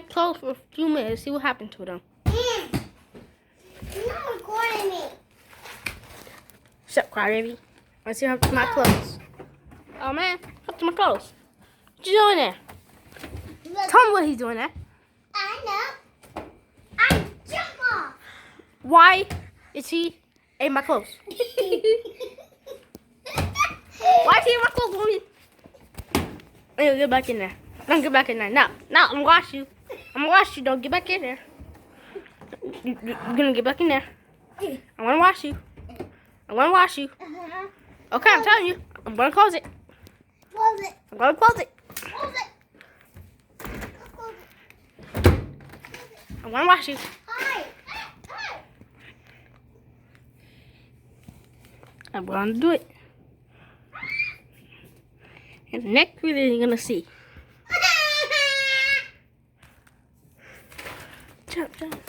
clothes for a few minutes. See what happened to them. You're not recording me. Shut up, crybaby. Let's see what happened to my clothes. Oh man, what happened to my clothes? What you doing there? Tell me what he's doing there. I know. I jump off. Why is he in my clothes? Why is he in my clothes, mommy? Anyway, get back in there. Don't get back in there. No, I'm gonna wash you. I'm gonna wash you. Don't get back in there. You're gonna get back in there. I'm gonna wash you. I'm gonna wash you. Okay, I'm telling you. I'm gonna close it. Close it. I'm gonna close it. Close it. Close it. I'm gonna wash you. Hi. I'm gonna do it. And the next video you're gonna see. Jump, jump.